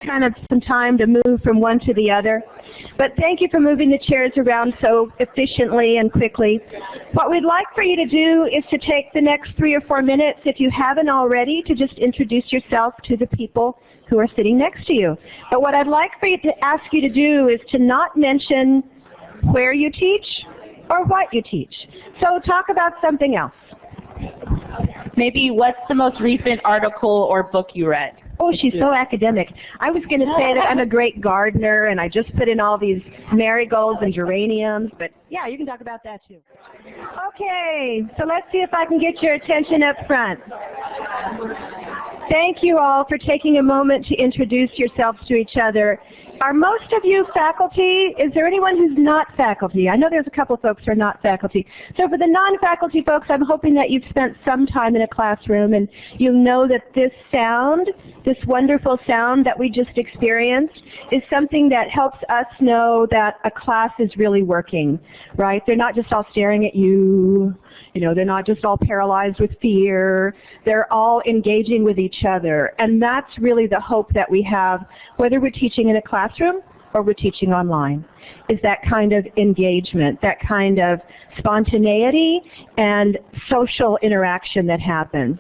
kind of some time to move from one to the other. But thank you for moving the chairs around so efficiently and quickly. What we'd like for you to do is to take the next 3 or 4 minutes, if you haven't already, to just introduce yourself to the people who are sitting next to you. But what I'd like for you to ask you to do is to not mention where you teach or what you teach. So talk about something else. Maybe what's the most recent article or book you read? Oh, she's so academic. I was going to say that I'm a great gardener and I just put in all these marigolds and geraniums, but yeah, you can talk about that too. Okay, so let's see if I can get your attention up front. Thank you all for taking a moment to introduce yourselves to each other. Are most of you faculty? Is there anyone who's not faculty? I know there's a couple of folks who are not faculty. So for the non-faculty folks, I'm hoping that you've spent some time in a classroom and you'll know that this sound, this wonderful sound that we just experienced, is something that helps us know that a class is really working, right? They're not just all staring at you. You know, they're not just all paralyzed with fear. They're all engaging with each other. And that's really the hope that we have, whether we're teaching in a classroom or we're teaching online, is that kind of engagement, that kind of spontaneity and social interaction that happens.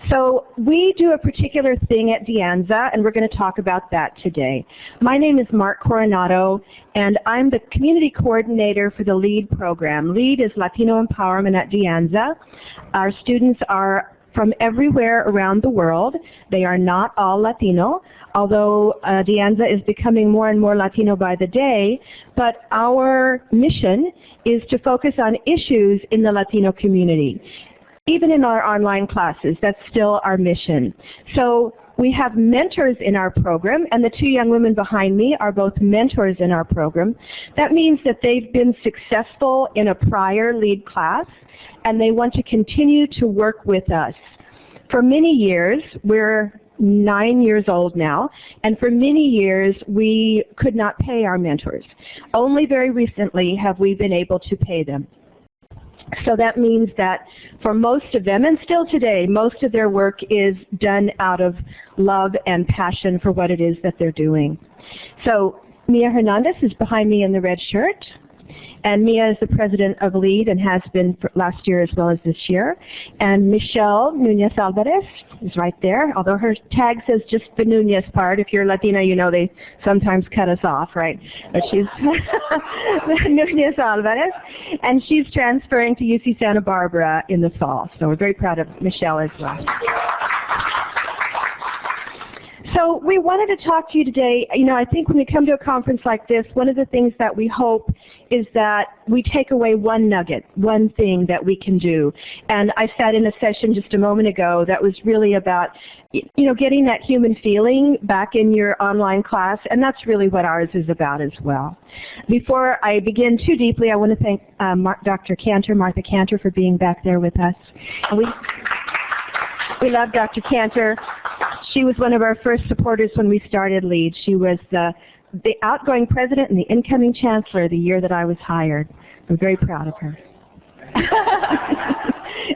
So we do a particular thing at DeAnza, and we're going to talk about that today. My name is Marc Coronado, and I'm the community coordinator for the LEAD program. LEAD is Latino Empowerment at DeAnza. Our students are from everywhere around the world. They are not all Latino, although DeAnza is becoming more and more Latino by the day, but our mission is to focus on issues in the Latino community. Even in our online classes, that's still our mission. So we have mentors in our program, and the 2 young women behind me are both mentors in our program. That means that they've been successful in a prior LEAD class, and they want to continue to work with us. For many years, we're 9 years old now, and for many years we could not pay our mentors. Only very recently have we been able to pay them. So that means that for most of them, and still today, most of their work is done out of love and passion for what it is that they're doing. So Mia Hernandez is behind me in the red shirt. And Mia is the president of LEAD and has been for last year as well as this year. And Michelle Nunez Alvarez is right there, although her tag says just the Nunez part. If you're Latina, you know they sometimes cut us off, right? But she's Nunez Alvarez, and she's transferring to UC Santa Barbara in the fall. So we're very proud of Michelle as well. So we wanted to talk to you today. You know, I think when we come to a conference like this, one of the things that we hope is that we take away one nugget, one thing that we can do. And I sat in a session just a moment ago that was really about, you know, getting that human feeling back in your online class, and that's really what ours is about as well. Before I begin too deeply, I want to thank Dr. Cantor, Martha Cantor, for being back there with us. And we love Dr. Cantor. She was one of our first supporters when we started LEAD. She was the outgoing president and the incoming chancellor the year that I was hired. I'm very proud of her.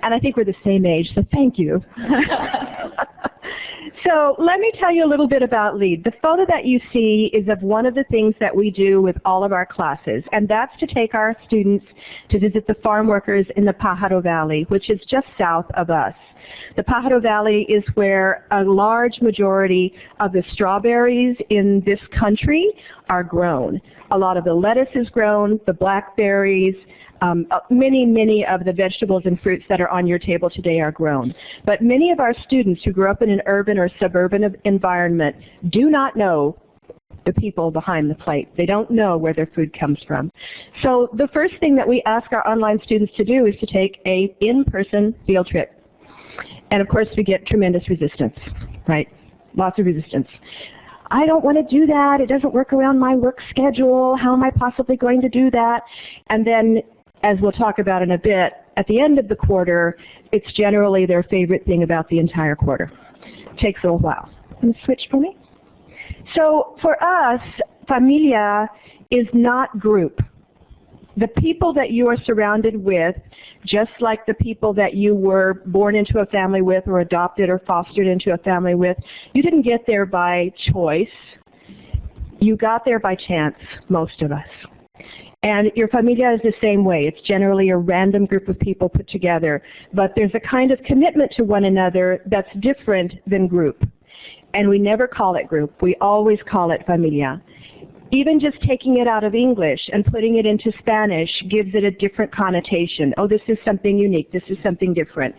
And I think we're the same age, so thank you. So let me tell you a little bit about LEAD. The photo that you see is of one of the things that we do with all of our classes, and that's to take our students to visit the farm workers in the Pajaro Valley, which is just south of us. The Pajaro Valley is where a large majority of the strawberries in this country are grown. A lot of the lettuce is grown, the blackberries, many of the vegetables and fruits that are on your table today are grown. But many of our students who grew up in an urban or suburban environment do not know the people behind the plate. They don't know where their food comes from. So the first thing that we ask our online students to do is to take an in-person field trip. And of course we get tremendous resistance, right? Lots of resistance. I don't want to do that. It doesn't work around my work schedule. How am I possibly going to do that? And then, as we'll talk about in a bit, at the end of the quarter, it's generally their favorite thing about the entire quarter. It takes a little while. Can you switch for me? So for us, familia is not group. The people that you are surrounded with, just like the people that you were born into a family with or adopted or fostered into a family with, you didn't get there by choice. You got there by chance, most of us. And your familia is the same way. It's generally a random group of people put together, but there's a kind of commitment to one another that's different than group. And we never call it group. We always call it familia. Even just taking it out of English and putting it into Spanish gives it a different connotation. Oh, this is something unique. This is something different.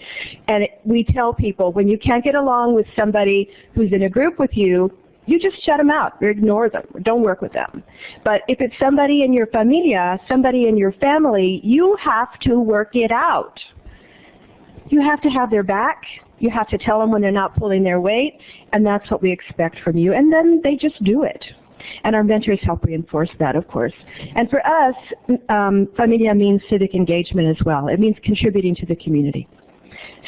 And we tell people, when you can't get along with somebody who's in a group with you, you just shut them out or ignore them. Don't work with them. But if it's somebody in your familia, somebody in your family, you have to work it out. You have to have their back. You have to tell them when they're not pulling their weight, and that's what we expect from you. And then they just do it. And our mentors help reinforce that, of course. And for us, familia means civic engagement as well. It means contributing to the community.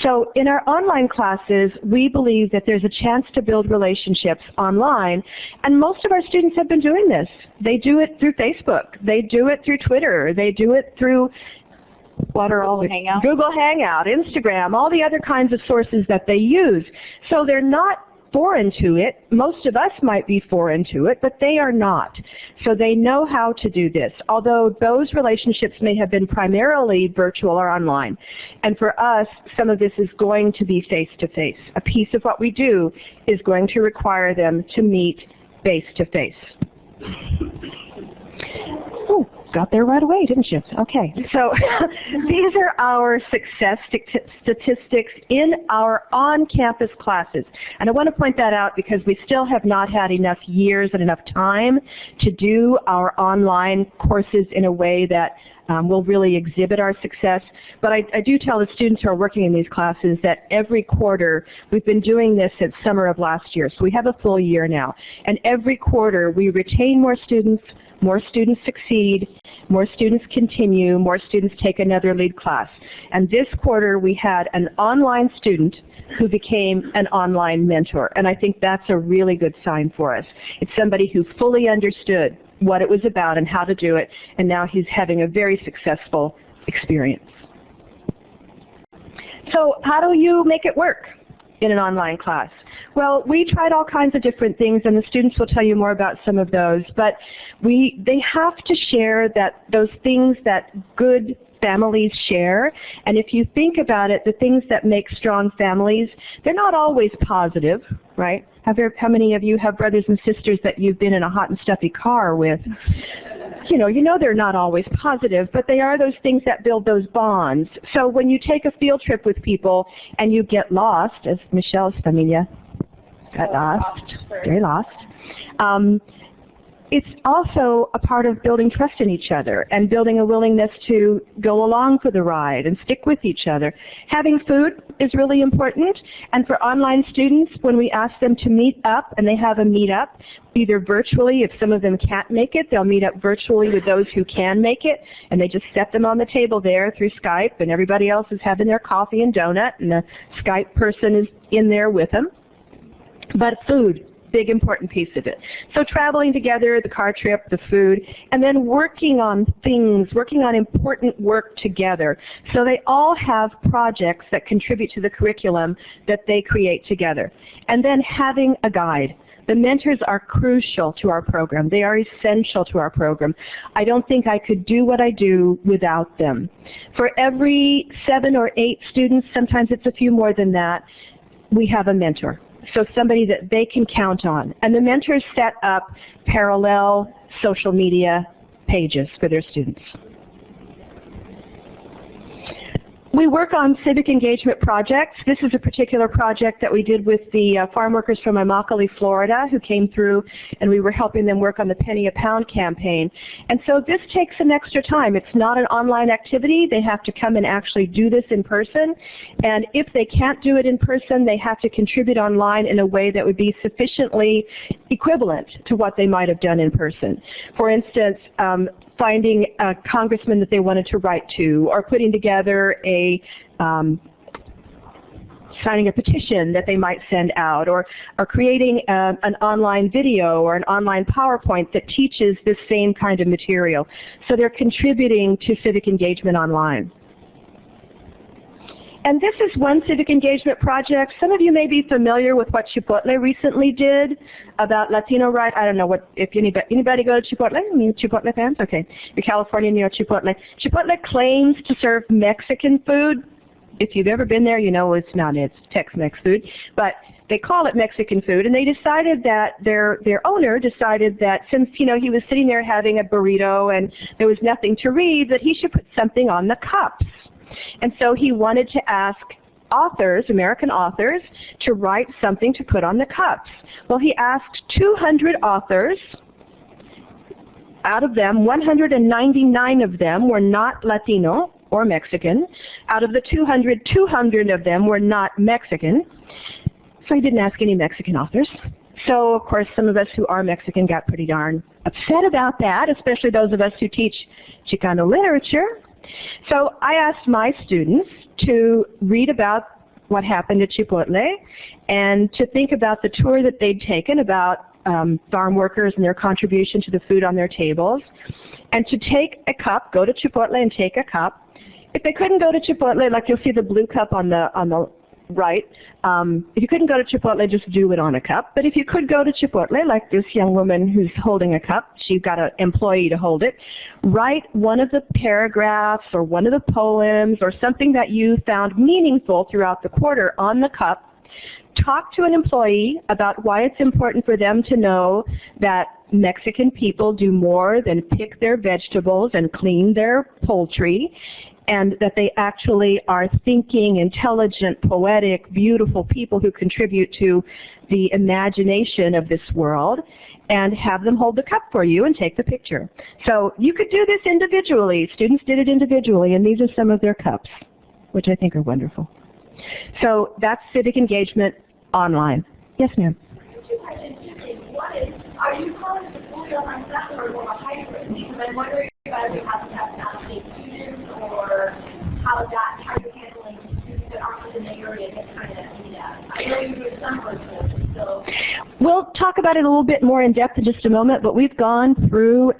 So in our online classes, we believe that there's a chance to build relationships online, and most of our students have been doing this. They do it through Facebook. They do it through Twitter. They do it through Google Hangout, Instagram, all the other kinds of sources that they use. So they're not foreign to it. Most of us might be foreign to it, but they are not. So they know how to do this, although those relationships may have been primarily virtual or online. And for us, some of this is going to be face-to-face. A piece of what we do is going to require them to meet face-to-face. Oh, got there right away, didn't you? Okay, so these are our success statistics in our on-campus classes. And I want to point that out because we still have not had enough years and enough time to do our online courses in a way that will really exhibit our success. But I do tell the students who are working in these classes that every quarter, we've been doing this since summer of last year, so we have a full year now. And every quarter we retain more students succeed, more students continue, more students take another LEAD class. And this quarter we had an online student who became an online mentor. And I think that's a really good sign for us. It's somebody who fully understood what it was about and how to do it, and now he's having a very successful experience. So how do you make it work in an online class? Well, we tried all kinds of different things, and the students will tell you more about some of those, but they have to share those things that good families share. And if you think about it, the things that make strong families, they're not always positive, right? How many of you have brothers and sisters that you've been in a hot and stuffy car with? You know they're not always positive, but they are those things that build those bonds. So when you take a field trip with people and you get lost, as Michelle's familia got lost, very lost, it's also a part of building trust in each other and building a willingness to go along for the ride and stick with each other. Having food is really important, and for online students, when we ask them to meet up, and they have a meetup, either virtually, if some of them can't make it, they'll meet up virtually with those who can make it, and they just set them on the table there through Skype, and everybody else is having their coffee and donut, and the Skype person is in there with them. But food, big important piece of it. So traveling together, the car trip, the food, and then working on things, working on important work together. So they all have projects that contribute to the curriculum that they create together. And then having a guide. The mentors are crucial to our program. They are essential to our program. I don't think I could do what I do without them. For every 7 or 8 students, sometimes it's a few more than that, we have a mentor. So somebody that they can count on. And the mentors set up parallel social media pages for their students. We work on civic engagement projects. This is a particular project that we did with the farm workers from Immokalee, Florida, who came through, and we were helping them work on the penny a pound campaign. And so this takes some extra time. It's not an online activity. They have to come and actually do this in person. And if they can't do it in person, they have to contribute online in a way that would be sufficiently equivalent to what they might have done in person. For instance, finding a congressman that they wanted to write to, or putting together signing a petition that they might send out, or creating an online video or an online PowerPoint that teaches this same kind of material. So they're contributing to civic engagement online. And this is one civic engagement project. Some of you may be familiar with what Chipotle recently did about Latino rights. I don't know if anybody go to Chipotle? I mean, Chipotle fans? Okay. You're Californian, you know Chipotle. Chipotle claims to serve Mexican food. If you've ever been there, you know it's not. It's Tex-Mex food. But they call it Mexican food. And they decided that, their owner decided that since, you know, he was sitting there having a burrito and there was nothing to read, that he should put something on the cups. And so he wanted to ask authors, American authors, to write something to put on the cups. Well, he asked 200 authors. Out of them, 199 of them were not Latino or Mexican. Out of the 200 of them were not Mexican. So he didn't ask any Mexican authors. So, of course, some of us who are Mexican got pretty darn upset about that, especially those of us who teach Chicano literature. So I asked my students to read about what happened at Chipotle and to think about the tour that they'd taken about farm workers and their contribution to the food on their tables, and to take a cup, go to Chipotle and take a cup. If they couldn't go to Chipotle, like you'll see the blue cup on the right, if you couldn't go to Chipotle, just do it on a cup. But if you could go to Chipotle, like this young woman who's holding a cup, she got an employee to hold it, write one of the paragraphs or one of the poems or something that you found meaningful throughout the quarter on the cup. Talk to an employee about why it's important for them to know that Mexican people do more than pick their vegetables and clean their poultry, and that they actually are thinking, intelligent, poetic, beautiful people who contribute to the imagination of this world, and have them hold the cup for you and take the picture. So you could do this individually. Students did it individually, and these are some of their cups, which I think are wonderful. So that's civic engagement online. Yes, ma'am? Are you calling it a fully online class or more a hybrid? Because I'm wondering about if you have to have out-of-state students or how you're handling students that aren't within the area that kind of need that. I know you do some virtual, so. We'll talk about it a little bit more in depth in just a moment, but we've gone through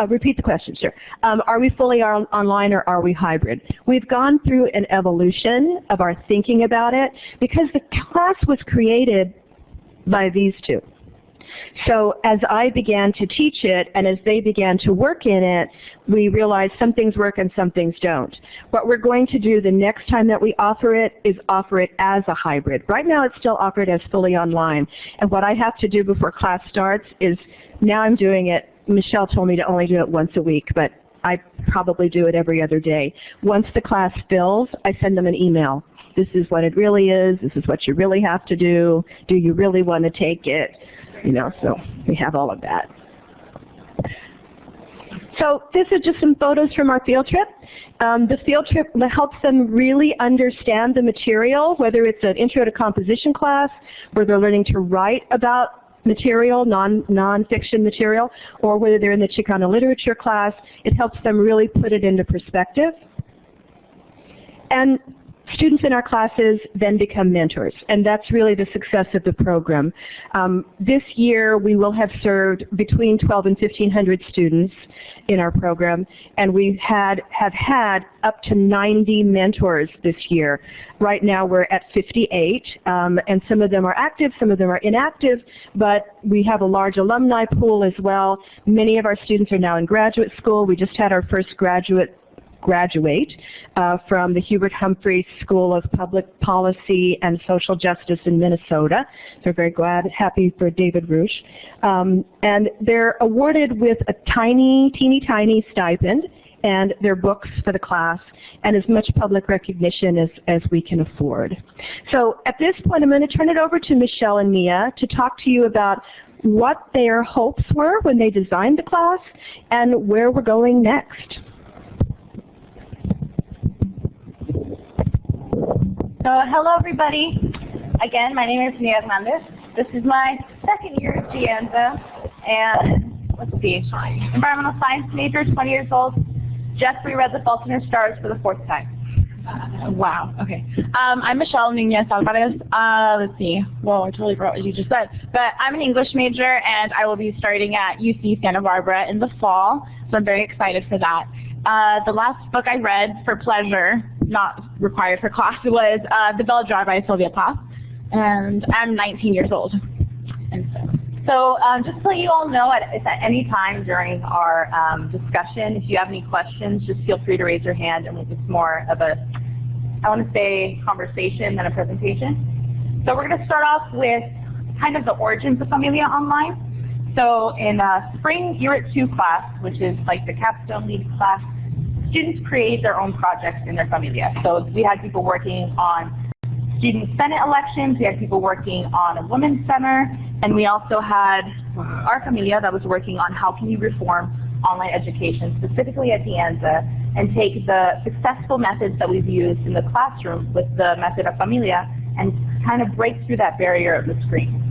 repeat the question, sure. Are we fully online or are we hybrid? We've gone through an evolution of our thinking about it because the class was created by these two. So as I began to teach it and as they began to work in it, we realized some things work and some things don't. What we're going to do the next time that we offer it is offer it as a hybrid. Right now it's still offered as fully online. And what I have to do before class starts is, now I'm doing it, Michelle told me to only do it once a week, but I probably do it every other day. Once the class fills, I send them an email. This is what it really is. This is what you really have to do. Do you really want to take it? You know, so we have all of that. So this is just some photos from our field trip. The field trip helps them really understand the material, whether it's an intro to composition class where they're learning to write about material, non-fiction material, or whether they're in the Chicano literature class. It helps them really put it into perspective. And students in our classes then become mentors, and that's really the success of the program. This year we will have served between 1,200 and 1,500 students in our program, and we have had up to 90 mentors this year. Right now we're at 58, and some of them are active, some of them are inactive, but we have a large alumni pool as well. Many of our students are now in graduate school. We just had our first graduate from the Hubert Humphrey School of Public Policy and Social Justice in Minnesota. So we're very happy for David Roosh. And they're awarded with a teeny tiny stipend and their books for the class and as much public recognition as we can afford. So at this point I'm going to turn it over to Michelle and Mia to talk to you about what their hopes were when they designed the class and where we're going next. So hello everybody. Again, my name is Mia Hernandez. This is my second year at DeAnza, and let's see, environmental science major, 20 years old. Just reread The Fault in Our Stars for the 4th time. Wow, okay. I'm Michelle Nunez Alvarez. Let's see. Whoa, I totally forgot what you just said. But I'm an English major, and I will be starting at UC Santa Barbara in the fall, so I'm very excited for that. the last book I read for pleasure, not required for class, was The Bell Jar by Sylvia Plath, and I'm 19 years old. And so just so you all know, if at any time during our discussion, if you have any questions, just feel free to raise your hand, and it's more of a, I want to say, conversation than a presentation. So we're going to start off with kind of the origins of Familia Online. So in spring Unit 2 class, which is like the capstone LEAD class, students create their own projects in their familia. So we had people working on student senate elections, we had people working on a women's center, and we also had our familia that was working on how can you reform online education, specifically at DeAnza, and take the successful methods that we've used in the classroom with the method of familia and kind of break through that barrier of the screen.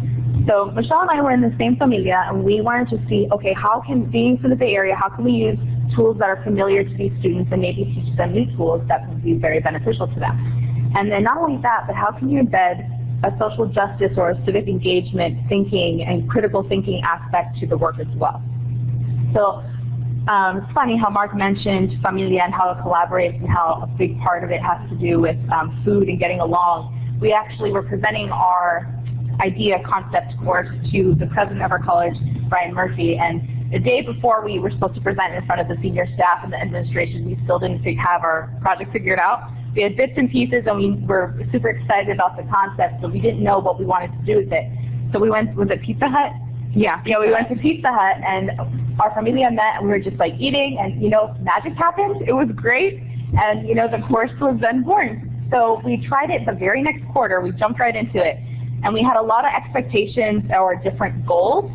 So Michelle and I were in the same familia, and we wanted to see, okay, how can, being from the Bay Area, how can we use tools that are familiar to these students and maybe teach them new tools that would be very beneficial to them. And then not only that, but how can you embed a social justice or a civic engagement thinking and critical thinking aspect to the work as well. So it's funny how Marc mentioned familia and how it collaborates and how a big part of it has to do with food and getting along. We actually were presenting our idea concept course to the president of our college, Brian Murphy, and the day before we were supposed to present in front of the senior staff and the administration, we still didn't have our project figured out. We had bits and pieces, and we were super excited about the concept, but we didn't know what we wanted to do with it. So we went, was it Pizza Hut? Yeah, we went to Pizza Hut, and our familia met, and we were just like eating, and magic happened. It was great, and the course was then born. So we tried it the very next quarter. We jumped right into it, and we had a lot of expectations or different goals.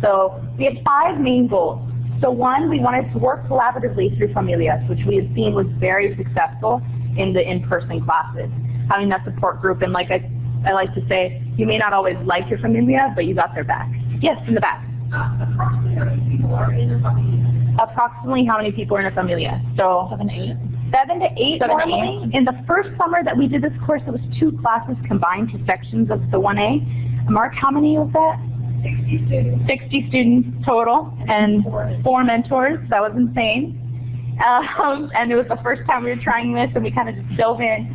So we had 5 main goals. So one, we wanted to work collaboratively through familias, which we had seen was very successful in the in-person classes, having that support group. And like I like to say, you may not always like your familia, but you got their back. Yes, in the back. Approximately how many people are in a familia? Approximately how many people are in a familia? So 7 to 8. 7 to 8 normally. In the first summer that we did this course, it was 2 classes combined, 2 sections of the 1A. Marc, how many was that? 60 students. 60 students total, and 4 mentors. That was insane. And it was the first time we were trying this, and we kind of just dove in.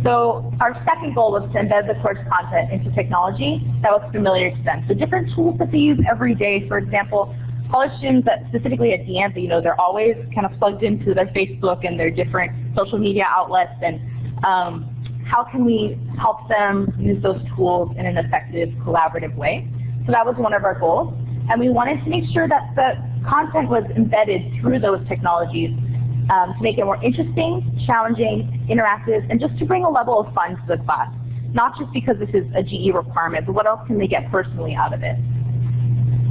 So our second goal was to embed the course content into technology that was familiar to them. So different tools that they use every day. For example, college students that specifically at DeAnza, they're always kind of plugged into their Facebook and their different social media outlets, and how can we help them use those tools in an effective, collaborative way? So that was one of our goals. And we wanted to make sure that the content was embedded through those technologies to make it more interesting, challenging, interactive, and just to bring a level of fun to the class. Not just because this is a GE requirement, but what else can they get personally out of it?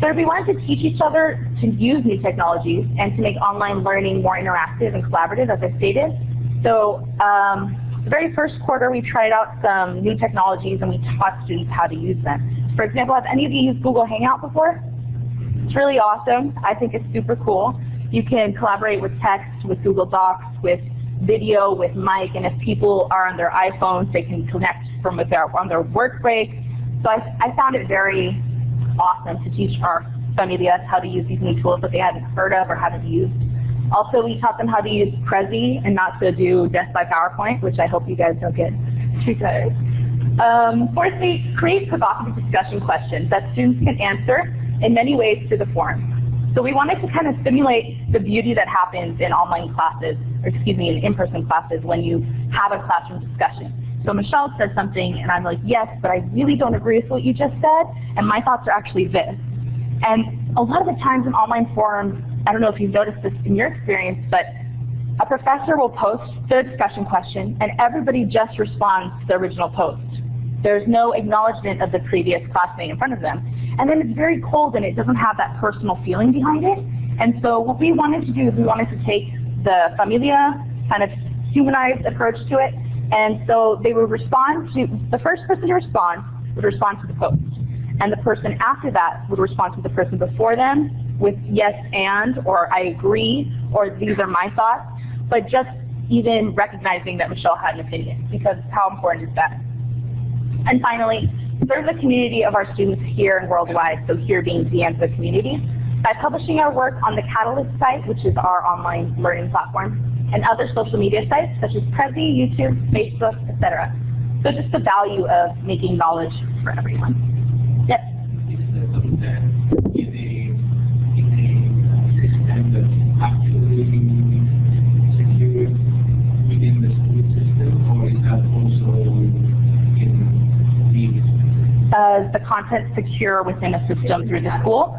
So we wanted to teach each other to use new technologies and to make online learning more interactive and collaborative, as I stated. So the very first quarter, we tried out some new technologies, and we taught students how to use them. For example, have any of you used Google Hangout before? It's really awesome. I think it's super cool. You can collaborate with text, with Google Docs, with video, with mic, and if people are on their iPhones, they can connect from on their work break. So I found it very awesome to teach our familias how to use these new tools that they hadn't heard of or haven't used. Also, we taught them how to use Prezi and not to do death by PowerPoint, which I hope you guys don't get too tired. Fourthly, create provocative discussion questions that students can answer in many ways through the forum. So we wanted to kind of simulate the beauty that happens in online classes, or excuse me, in in-person classes when you have a classroom discussion. So Michelle said something, and I'm like, yes, but I really don't agree with what you just said, and my thoughts are actually this. And a lot of the times in online forums, I don't know if you've noticed this in your experience, but a professor will post the discussion question, and everybody just responds to the original post. There's no acknowledgement of the previous classmate in front of them. And then it's very cold, and it doesn't have that personal feeling behind it. And so what we wanted to do is we wanted to take the familia, kind of humanized approach to it. And so they would respond to, the first person to respond would respond to the post. And the person after that would respond to the person before them with yes and, or I agree, or these are my thoughts. But just even recognizing that Michelle had an opinion, because how important is that? And finally, serve the community of our students here and worldwide, so here being DeAnza community. by publishing our work on the Catalyst site, which is our online learning platform, and other social media sites such as Prezi, YouTube, Facebook, etc. So just the value of making knowledge for everyone. Yes? Is there something that is a system that's actually secure within the school system, or is that also in media? Is the content secure within a system through the school?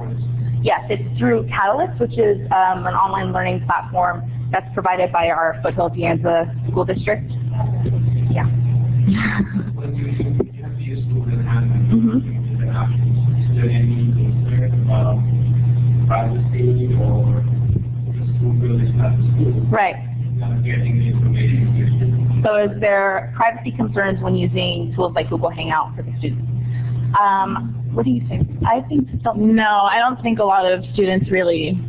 Yes, it's through Catalyst, which is an online learning platform that's provided by our Foothill DeAnza school district. Yeah. When you have to use Google Hangouts, is there any concern about privacy, or just Google is not the school? Right. Not getting the information. So is there privacy concerns when using tools like Google Hangout for the students? What do you think? I think so. No, I don't think a lot of students really,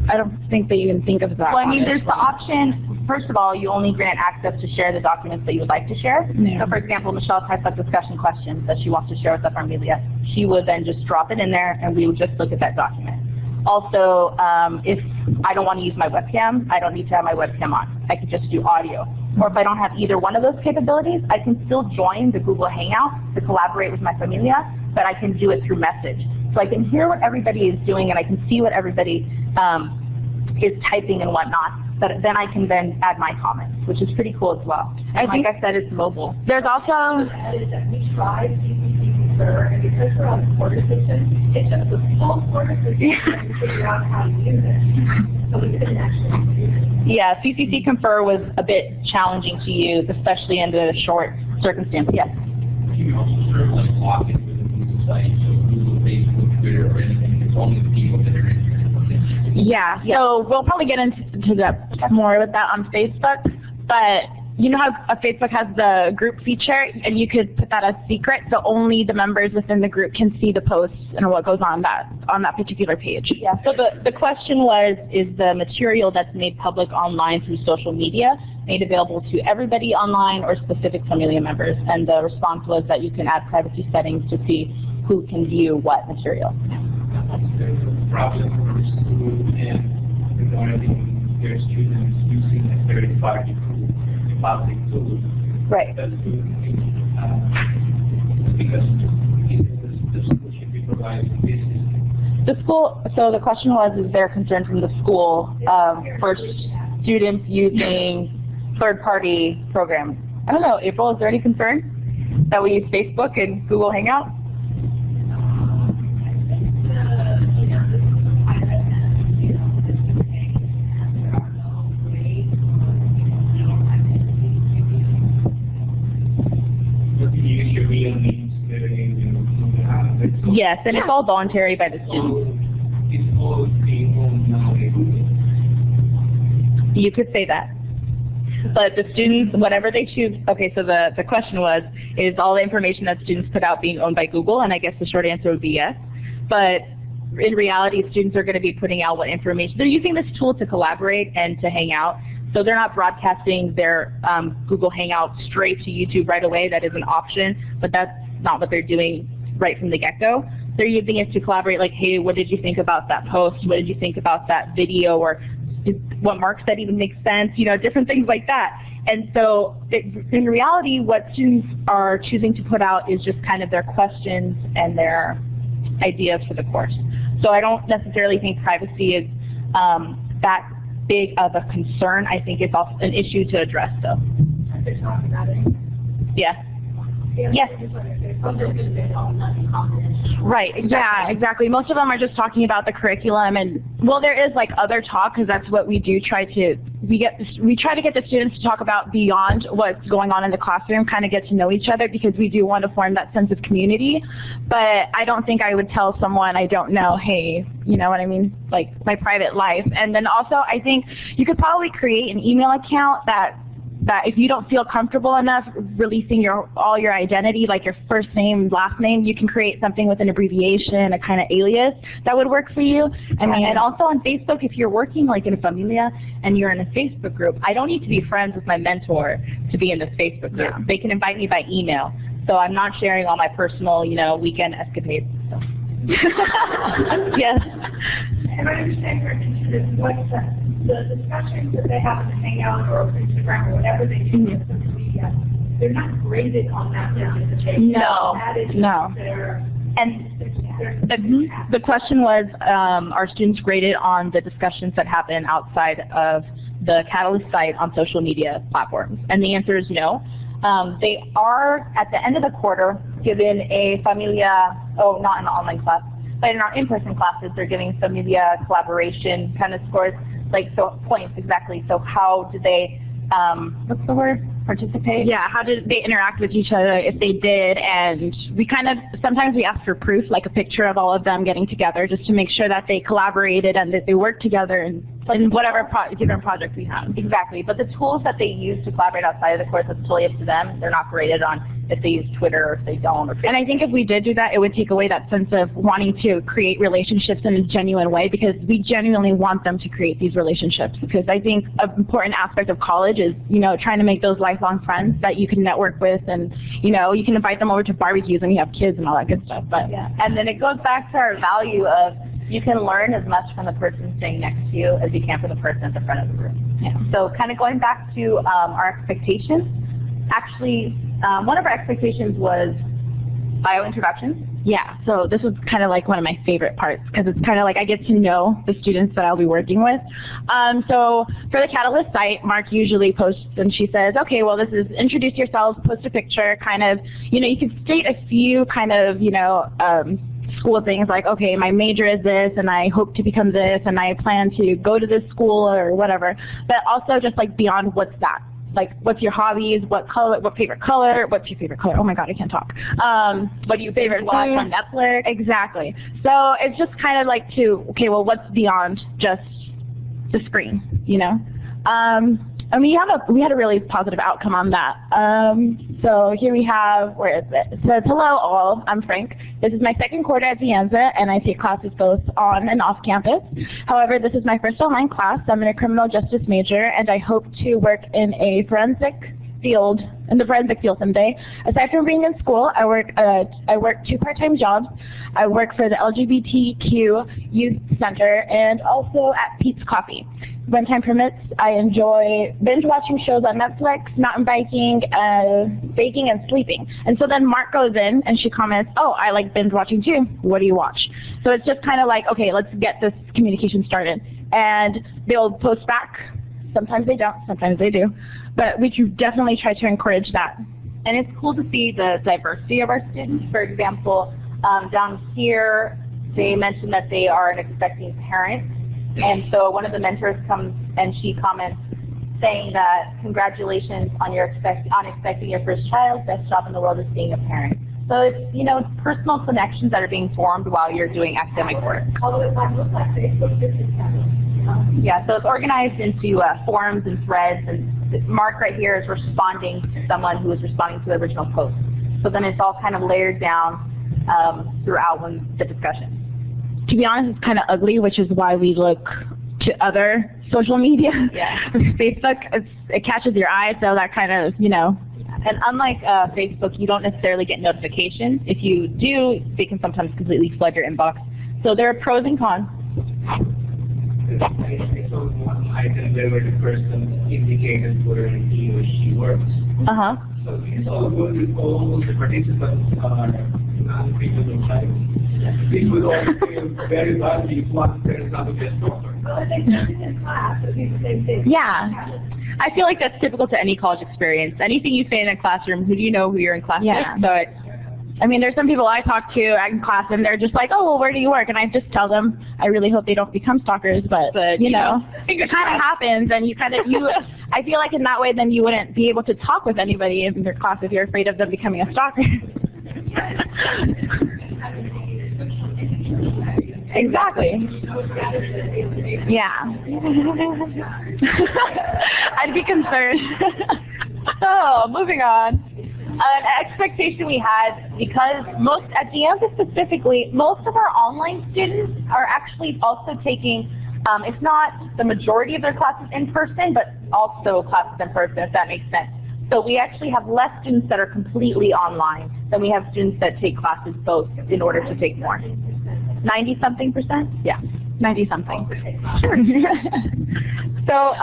I don't think they even think of that. Well, I mean, there's the option, first of all, you only grant access to share the documents that you would like to share. Yeah. So for example, Michelle types up discussion questions that she wants to share with the familia. She would then just drop it in there and we would just look at that document. Also, if I don't want to use my webcam, I don't need to have my webcam on. I could just do audio. Or if I don't have either one of those capabilities, I can still join the Google Hangout to collaborate with my familia, but I can do it through message. So I can hear what everybody is doing and I can see what everybody is typing and whatnot. But then I can then add my comments, which is pretty cool as well. And like I said, it's mobile. There's also, We tried CCC Confer, and because we're on the quarter system, it took the full quarter system to figure out how to use it. So we couldn't actually use it. Yeah, CCC Confer was a bit challenging to use, especially under short circumstances. Yes. Can you also serve like login with a Google site, so Google, Facebook, Twitter, or anything? It's only the people that are interested. yeah, so we'll probably get into that more with that on Facebook, but you know how Facebook has the group feature, and you could put that as secret, so only the members within the group can see the posts and what goes on that particular page. Yeah, so the question was, is the material that's made public online through social media made available to everybody online or specific familia members? And the response was that you can add privacy settings to see who can view what material. There's a problem for the school and regarding their students using a certified public tool. Right. Because the school should be providing this. The school, so the question was, is there concern from the school for students using third-party programs? I don't know, April, is there any concern that we use Facebook and Google Hangout? Yes, and it's all voluntary by the students. It's all being owned now. You could say that. But the students, whatever they choose, okay, so the question was, is all the information that students put out being owned by Google? And I guess the short answer would be yes. But in reality, students are going to be putting out what information. They're using this tool to collaborate and to hang out. So they're not broadcasting their Google Hangout straight to YouTube right away. That is an option, but that's not what they're doing right from the get-go. They're using it to collaborate, like, hey, what did you think about that post? What did you think about that video? Or what Marc said even makes sense? You know, different things like that. And so in reality, what students are choosing to put out is just kind of their questions and their ideas for the course. So I don't necessarily think privacy is that big of a concern. I think it's also an issue to address, though. They're talking about it. Yeah. Yes. Right, exactly. Yeah, exactly. Most of them are just talking about the curriculum, and well, there is like other talk, because that's what we do try to, we try to get the students to talk about beyond what's going on in the classroom, kind of get to know each other, because we do want to form that sense of community. But I don't think I would tell someone I don't know, hey, you know what I mean, like my private life. And then also I think you could probably create an email account that if you don't feel comfortable enough releasing all your identity, like your first name, last name, you can create something with an abbreviation, a kind of alias that would work for you. I mean, and also on Facebook, if you're working like in a familia and you're in a Facebook group, I don't need to be friends with my mentor to be in this Facebook group. Yeah. They can invite me by email. So I'm not sharing all my personal, you know, weekend escapades. So. Yes. And I understand your intention is what the discussions that they have in the Hangout or Instagram or whatever they do with social media, they're not graded on that participation. No, no. And the question was, are students graded on the discussions that happen outside of the Catalyst site on social media platforms? And the answer is no. They are, at the end of the quarter, given a familia, not in the online class, but in our in-person classes, they're giving familia collaboration kind of scores, like so points exactly. So how do they, what's the word? Participate? Yeah, how did they interact with each other if they did, and we kind of, sometimes we ask for proof, like a picture of all of them getting together just to make sure that they collaborated and that they worked together in whatever different project we have. Exactly, but the tools that they use to collaborate outside of the course, that's totally up to them. They're not graded on if they use Twitter or if they don't. Or and I think if we did do that, it would take away that sense of wanting to create relationships in a genuine way, because we genuinely want them to create these relationships. Because I think an important aspect of college is, you know, trying to make those lifelong friends that you can network with, and, you know, you can invite them over to barbecues when you have kids and all that good stuff. But yeah, and then it goes back to our value of you can learn as much from the person sitting next to you as you can from the person at the front of the room. Yeah. So kind of going back to our expectations, actually one of our expectations was bio introductions. Yeah, so this was kind of like one of my favorite parts, because it's kind of like I get to know the students that I'll be working with. So for the Catalyst site, Marc usually posts and she says, okay, well, this is introduce yourselves, post a picture, kind of, you know, you can state a few kind of, you know, school things like, okay, my major is this, and I hope to become this, and I plan to go to this school or whatever. But also just like beyond what's that. Like, what's your hobbies, what color, what favorite color, what's your favorite color? Oh my God, I can't talk. What do you favorite watch on Netflix? Exactly. So it's just kind of like to, okay, well, what's beyond just the screen, you know? And we had a really positive outcome on that. So here we have, where is it? It says, hello all, I'm Frank. This is my second quarter at DeAnza, and I take classes both on and off campus. However, this is my first online class. I'm in a criminal justice major, and I hope to work in the forensic field someday. Aside from being in school, I work 2 part-time jobs. I work for the LGBTQ Youth Center and also at Pete's Coffee. When time permits, I enjoy binge watching shows on Netflix, mountain biking, baking, and sleeping. And so then Marc goes in and she comments, oh, I like binge watching too. What do you watch? So it's just kind of like, okay, let's get this communication started. And they'll post back. Sometimes they don't, sometimes they do. But we definitely try to encourage that. And it's cool to see the diversity of our students. For example, down here, they mentioned that they are an expecting parent. And so one of the mentors comes and she comments saying that congratulations on expecting your first child. Best job in the world is being a parent. So it's, you know, personal connections that are being formed while you're doing academic work. Although it might look like Facebook business channels. Yeah, so it's organized into forums and threads, and Marc right here is responding to someone who is responding to the original post. So then it's all kind of layered down throughout the discussion. To be honest, it's kind of ugly, which is why we look to other social media. Yeah. Facebook, it catches your eye, so that kind of, you know. And unlike Facebook, you don't necessarily get notifications. If you do, they can sometimes completely flood your inbox. So there are pros and cons. I saw one item there where the person indicated where he or she works. Uh-huh. So these all the participants are non-criminal types. This would all feel very badly if one turns out to be a stalker. Well, if they just in class, it would be the same thing. Yeah. I feel like that's typical to any college experience. Anything you say in a classroom, who do you know who you're in class with? So I mean, there's some people I talk to in class, and they're just like, oh, well, where do you work? And I just tell them, I really hope they don't become stalkers, but you know, it kind of happens, and I feel like in that way, then you wouldn't be able to talk with anybody in your class if you're afraid of them becoming a stalker. Exactly. Yeah. I'd be concerned. So, moving on. An expectation we had, because at DeAnza specifically, most of our online students are actually also taking, if not the majority of their classes in person, but also classes in person, if that makes sense. So we actually have less students that are completely online than we have students that take classes both in order to take more. 90-something%? Yeah. 90-something. Sure. So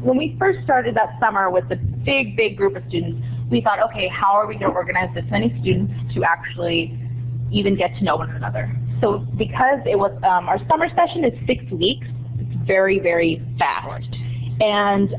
when we first started that summer with the big group of students, we thought, okay, how are we going to organize this many students to actually even get to know one another? So because it was our summer session is 6 weeks, it's very fast. And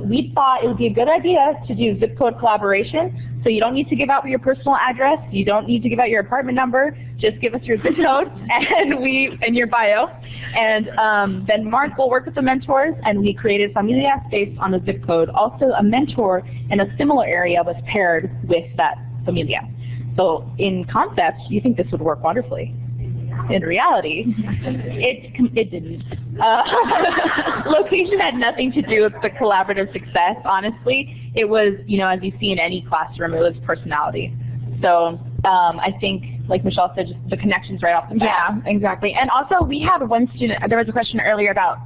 we thought it would be a good idea to do zip code collaboration. So you don't need to give out your personal address. You don't need to give out your apartment number. Just give us your zip code and your bio. And then Marc will work with the mentors, and we created familias based on the zip code. Also, a mentor in a similar area was paired with that familia. So in concept, you think this would work wonderfully. In reality, it didn't. Location had nothing to do with the collaborative success, honestly. It was, as you see in any classroom, it was personality. So I think, like Michelle said, just the connections right off the bat. Yeah, exactly. And also, we had one student, there was a question earlier about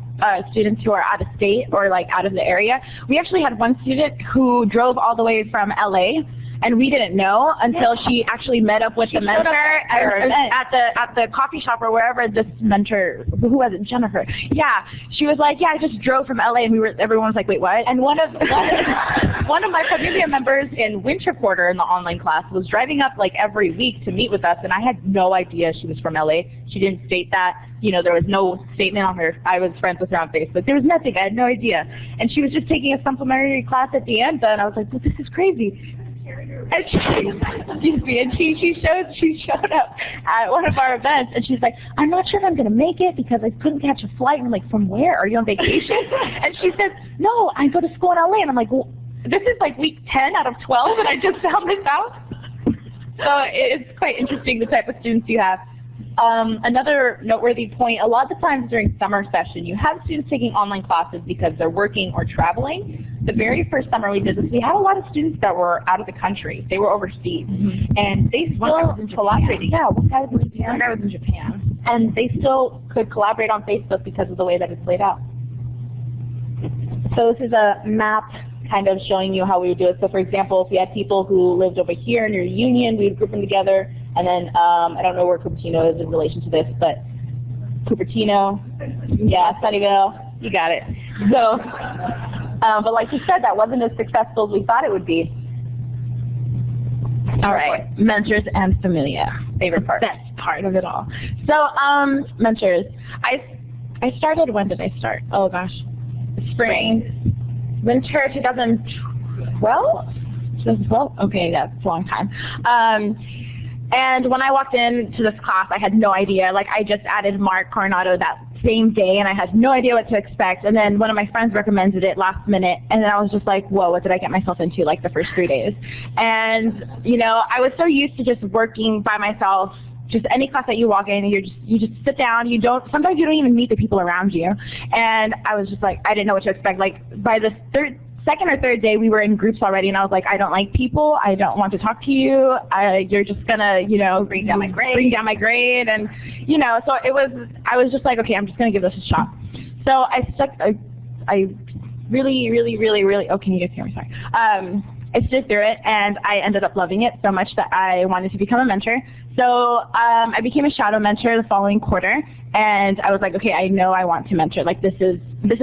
students who are out of state or like out of the area. We actually had one student who drove all the way from LA, and we didn't know until she actually met up with the mentor at the coffee shop or wherever this mentor, who was it, Jennifer? Yeah, she was like, yeah, I just drove from LA, and everyone was like, wait, what? And one of my familia members in winter quarter in the online class was driving up like every week to meet with us, and I had no idea she was from LA. She didn't state that. There was no statement on her. I was friends with her on Facebook. There was nothing. I had no idea. And she was just taking a supplementary class at DeAnza, and I was like, well, this is crazy. And she showed up at one of our events, and she's like, I'm not sure if I'm going to make it because I couldn't catch a flight. And I'm like, from where? Are you on vacation? And she says, no, I go to school in LA. And I'm like, well, this is like week 10 out of 12, and I just found this out. So it's quite interesting the type of students you have. Another noteworthy point, a lot of the times during summer session, you have students taking online classes because they're working or traveling. The very first summer we did this, we had a lot of students that were out of the country. They were overseas. And they still collaborated. Yeah, one guy was in Japan. One guy was in Japan. And they still could collaborate on Facebook because of the way that it's laid out. So this is a map kind of showing you how we would do it. So for example, if we had people who lived over here near Union, we would group them together. And then, I don't know where Cupertino is in relation to this, but Cupertino, yeah, Sunnyvale, you got it. So, but like you said, that wasn't as successful as we thought it would be. All right, mentors and familia. Favorite part. Best part of it all. So, mentors. I started, when did I start? Oh gosh, spring. Winter 2012? 2012? Okay, that's a long time. And when I walked into this class, I had no idea. Like, I just added Marc Coronado that same day, and I had no idea what to expect. And then one of my friends recommended it last minute, and then I was just like, whoa, what did I get myself into, like, the first 3 days? And, I was so used to just working by myself. Just any class that you walk in, you just sit down. Sometimes you don't even meet the people around you. And I was just like, I didn't know what to expect. Like, by the second or third day, we were in groups already, and I was like, I don't like people. I don't want to talk to you. You're just gonna, bring down my grade, and so I was just like, okay, I'm just gonna give this a shot. So I really. Oh, can you guys hear me? Sorry. I stood through it, and I ended up loving it so much that I wanted to become a mentor. So I became a shadow mentor the following quarter, and I was like, okay, I know I want to mentor. Like, this is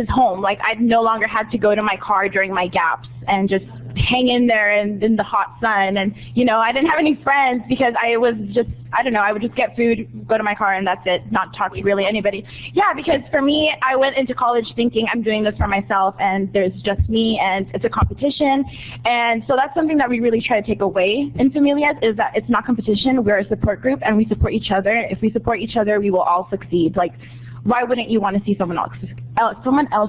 home. Like, I no longer had to go to my car during my gaps and just hang in there in the hot sun. And, I didn't have any friends because I was just, I don't know, I would just get food, go to my car, and that's it, not talk to really anybody. Yeah, because for me, I went into college thinking I'm doing this for myself, and there's just me, and it's a competition. And so that's something that we really try to take away in familias, is that it's not competition. We're a support group, and we support each other. If we support each other, we will all succeed. Like, why wouldn't you want to see someone else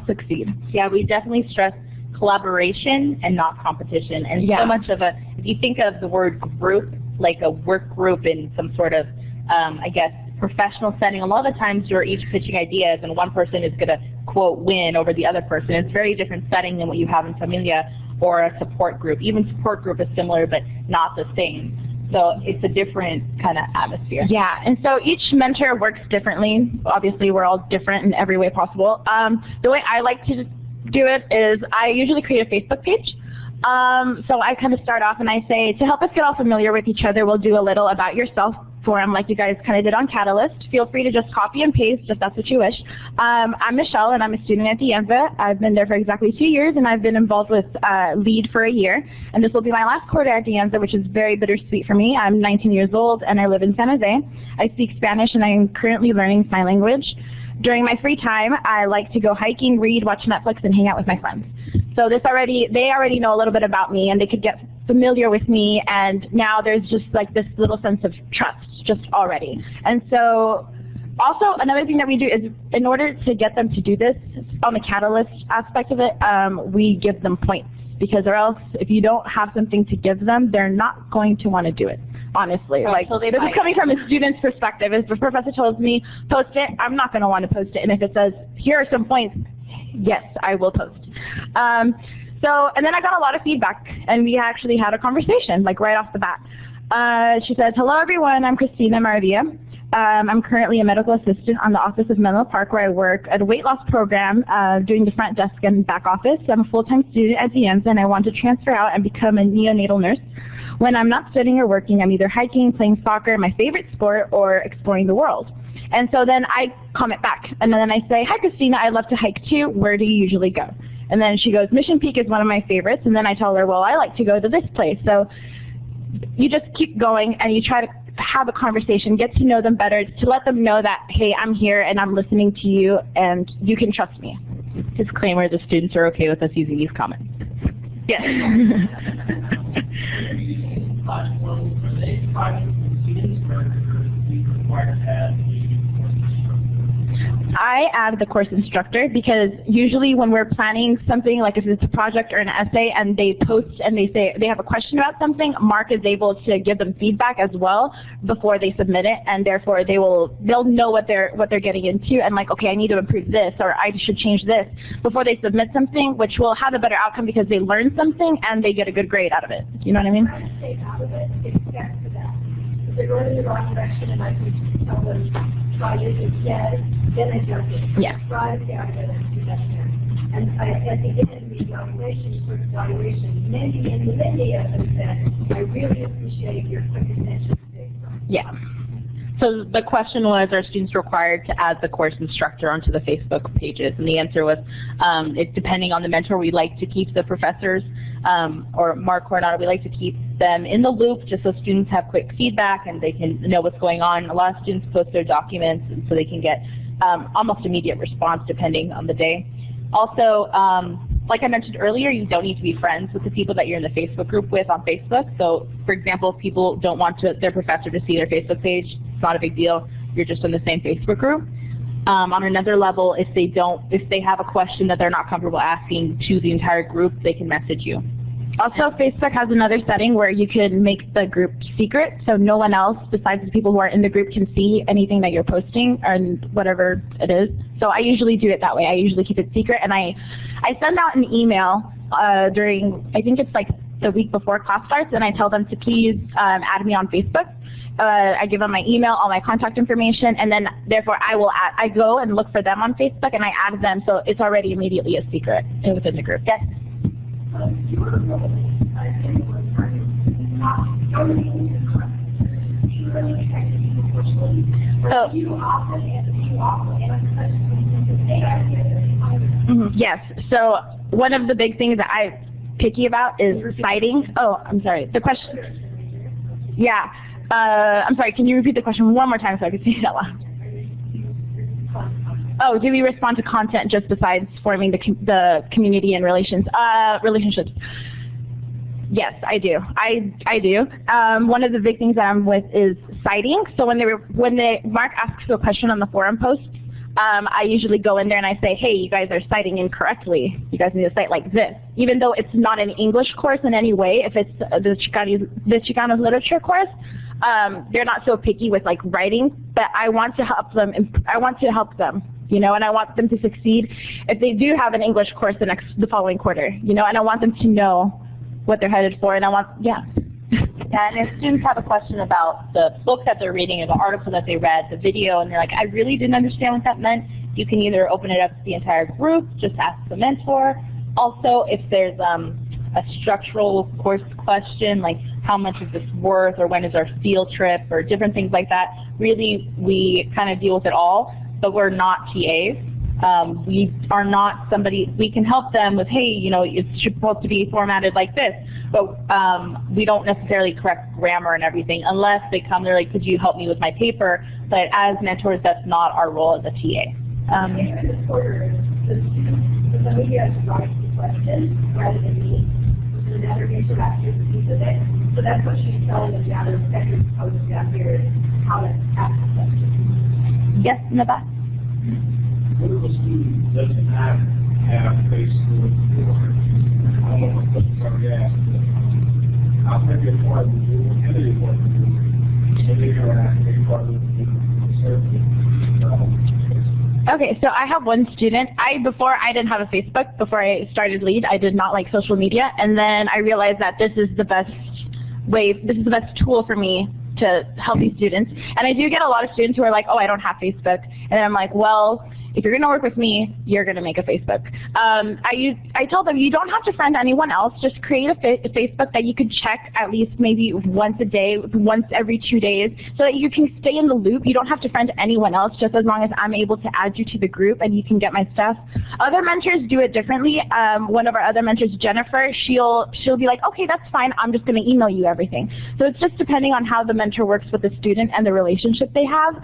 succeed? Yeah, we definitely stress collaboration and not competition. And so much of if you think of the word group, like a work group in some sort of, I guess, professional setting, a lot of the times you're each pitching ideas, and one person is going to, quote, win over the other person. It's a very different setting than what you have in familia or a support group. Even support group is similar, but not the same. So it's a different kind of atmosphere. Yeah, and so each mentor works differently. Obviously, we're all different in every way possible. The way I like to do it is I usually create a Facebook page. So I kind of start off and I say, to help us get all familiar with each other, we'll do a little about yourself forum like you guys kind of did on Catalyst. Feel free to just copy and paste if that's what you wish. I'm Michelle, and I'm a student at DeAnza. I've been there for exactly 2 years, and I've been involved with LEAD for a year. And this will be my last quarter at DeAnza, which is very bittersweet for me. I'm 19 years old, and I live in San Jose. I speak Spanish, and I'm currently learning sign language. During my free time, I like to go hiking, read, watch Netflix, and hang out with my friends. So they already know a little bit about me, and they could get familiar with me, and now there's just like this little sense of trust just already. And so also another thing that we do is, in order to get them to do this on the Catalyst aspect of it, we give them points, because or else if you don't have something to give them, they're not going to want to do it. Honestly, like this is coming from a student's perspective. If the professor tells me post it, I'm not going to want to post it. And if it says here are some points, yes, I will post. And then I got a lot of feedback, and we actually had a conversation like right off the bat. She says, "Hello everyone, I'm Christina Maravilla. I'm currently a medical assistant on the Office of Menlo Park, where I work at a weight loss program doing the front desk and back office. I'm a full-time student at DeAnza, and I want to transfer out and become a neonatal nurse. When I'm not studying or working, I'm either hiking, playing soccer, my favorite sport, or exploring the world." And so then I comment back, and then I say, "Hi Christina, I love to hike too. Where do you usually go?" And then she goes, "Mission Peak is one of my favorites." And then I tell her, "Well, I like to go to this place." So you just keep going, and you try to have a conversation, get to know them better, to let them know that, hey, I'm here and I'm listening to you and you can trust me. Disclaimer, the students are okay with us using these comments. Yes. I add the course instructor, because usually when we're planning something, like if it's a project or an essay and they post and they say they have a question about something, Marc is able to give them feedback as well before they submit it, and therefore they'll know what they're getting into, and like, okay, I need to improve this, or I should change this before they submit something, which will have a better outcome because they learn something and they get a good grade out of it. You know what I mean? Stay out of it, except for that. If they're going in the wrong direction and I can tell them, try this instead, then I jump in. Yeah. Try to stay out of it and do that there. And at the end of the evaluation, for evaluation, many of them said, "I really appreciate your quick attention today." Yeah. So the question was, are students required to add the course instructor onto the Facebook pages? And the answer was, it's depending on the mentor. We like to keep the professors, or Marc, Coronado, we like to keep them in the loop just so students have quick feedback and they can know what's going on. A lot of students post their documents, and so they can get almost immediate response depending on the day. Also, like I mentioned earlier, you don't need to be friends with the people that you're in the Facebook group with on Facebook. So, for example, if people don't want their professor to see their Facebook page, it's not a big deal. You're just in the same Facebook group. On another level, if they have a question that they're not comfortable asking to the entire group, they can message you. Also, Facebook has another setting where you can make the group secret, so no one else besides the people who are in the group can see anything that you're posting or whatever it is. So I usually do it that way. I usually keep it secret, and I send out an email during, I think it's like the week before class starts, and I tell them to please add me on Facebook. I give them my email, all my contact information, and then therefore I go and look for them on Facebook and I add them, so it's already immediately a secret within the group. Yes? Yes. So one of the big things that I'm picky about is citing. Oh, I'm sorry. The question. Yeah. I'm sorry. Can you repeat the question one more time so I can say it out loud? Oh, do we respond to content just besides forming the community and relationships? Yes, I do. I do. One of the big things that I'm with is citing. So when Marc asks a question on the forum post, I usually go in there and I say, hey, you guys are citing incorrectly. You guys need to cite like this. Even though it's not an English course in any way, if it's the Chicano literature course, they're not so picky with like writing, but I want to help them. You know, and I want them to succeed if they do have an English course the following quarter, you know, and I want them to know what they're headed for, and Yeah, and if students have a question about the book that they're reading or the article that they read, the video, and they're like, I really didn't understand what that meant, you can either open it up to the entire group, just ask the mentor. Also, if there's a structural course question, like how much is this worth, or when is our field trip, or different things like that. Really, we kind of deal with it all, but we're not TAs. We are not somebody, we can help them with, hey, you know, it's supposed to be formatted like this, but we don't necessarily correct grammar and everything unless they come, they're like, could you help me with my paper? But as mentors, that's not our role as a TA. In this quarter, the familias write the questions rather than me, which is another interactive piece of it. So that's what she's telling us now, the second post down here is how to ask the question. Yes, in the back. What if a student doesn't have Facebook or, I don't know what questions already asked, but how can they be a part of the group, or can they be a part of the group? So they can be part of the circle. Okay, so I have one student. Before I didn't have a Facebook. Before I started LEAD, I did not like social media, and then I realized that this is the best way, this is the best tool for me to help these students. And I do get a lot of students who are like, oh, I don't have Facebook. And I'm like, well, if you're going to work with me, you're going to make a Facebook. I tell them you don't have to friend anyone else. Just create a Facebook that you could check at least maybe once a day, once every 2 days, so that you can stay in the loop. You don't have to friend anyone else, just as long as I'm able to add you to the group and you can get my stuff. Other mentors do it differently. One of our other mentors, Jennifer, she'll be like, okay, that's fine. I'm just going to email you everything. So it's just depending on how the mentor works with the student and the relationship they have.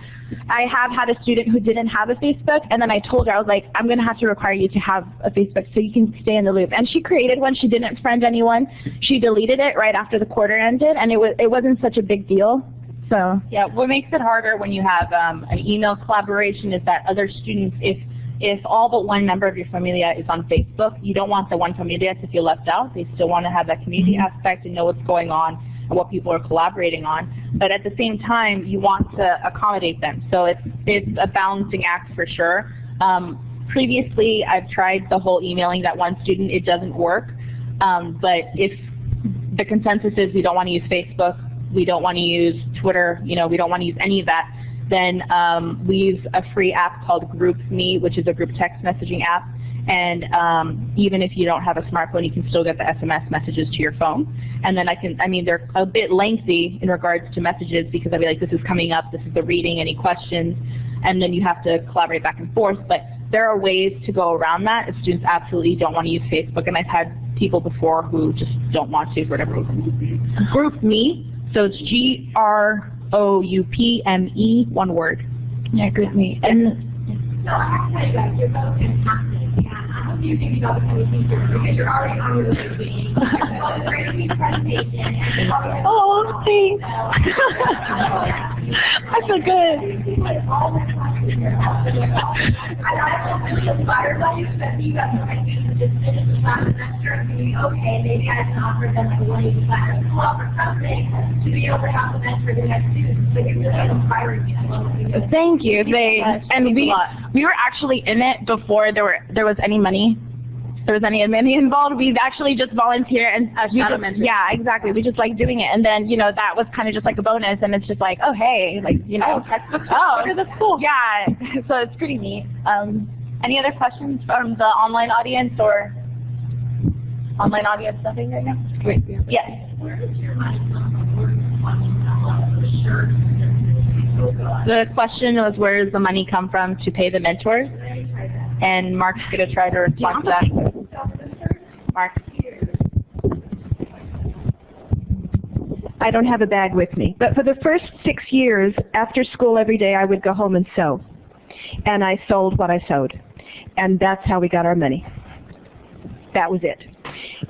I have had a student who didn't have a Facebook, and then I told her, I was like, I'm going to have to require you to have a Facebook so you can stay in the loop. And she created one. She didn't friend anyone. She deleted it right after the quarter ended, and it wasn't such a big deal. So yeah, what makes it harder when you have an email collaboration is that other students, if all but one member of your familia is on Facebook, you don't want the one familia to feel left out. They still want to have that community aspect and know what's going on and what people are collaborating on. But at the same time, you want to accommodate them. So it's a balancing act for sure. Previously, I've tried the whole emailing that one student. It doesn't work. But if the consensus is we don't want to use Facebook, we don't want to use Twitter, you know, we don't want to use any of that, then we use a free app called GroupMe, which is a group text messaging app. And even if you don't have a smartphone, you can still get the SMS messages to your phone. And then they're a bit lengthy in regards to messages because I'll be like, this is coming up, this is the reading, any questions? And then you have to collaborate back and forth. But there are ways to go around that if students absolutely don't want to use Facebook. And I've had people before who just don't want to for whatever reason. GroupMe, so it's GROUPME, one word. Yeah, GroupMe. And so I have to tell you guys, you're both fantastic. And I hope you think about becoming teachers because you're already on your way to being. It's a great presentation. oh, thanks. I feel good. I'm really inspired by you because you guys are like, you just finished the last semester and thinking, okay, maybe I can offer them like a 180 class or something to be able to have a mentor the next students. But you're really inspiring me. Thank you. And we were actually in it before there was any money. There was any money involved. We actually just volunteer and yeah, exactly. We just like doing it, and then you know that was kind of just like a bonus, and it's just like, oh hey, like you know, that's cool. Yeah, so it's pretty neat. Any other questions from the online audience or online audience? Nothing right now. Great. Yes. Where does your money come from? Where does the money come from? The shirts. The question was, where does the money come from to pay the mentors? And Marc's going to try to respond to that. Marc. I don't have a bag with me. But for the first 6 years, after school every day, I would go home and sew. And I sold what I sewed. And that's how we got our money. That was it.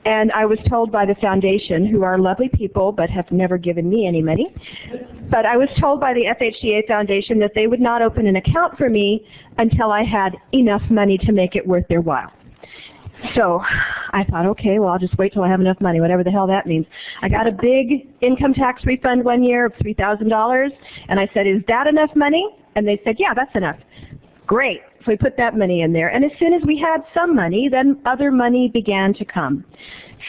And I was told by the foundation, who are lovely people but have never given me any money, but I was told by the FHCA Foundation that they would not open an account for me until I had enough money to make it worth their while. So I thought, okay, well, I'll just wait till I have enough money, whatever the hell that means. I got a big income tax refund one year of $3,000, and I said, is that enough money? And they said, yeah, that's enough. Great. So we put that money in there. And as soon as we had some money, then other money began to come.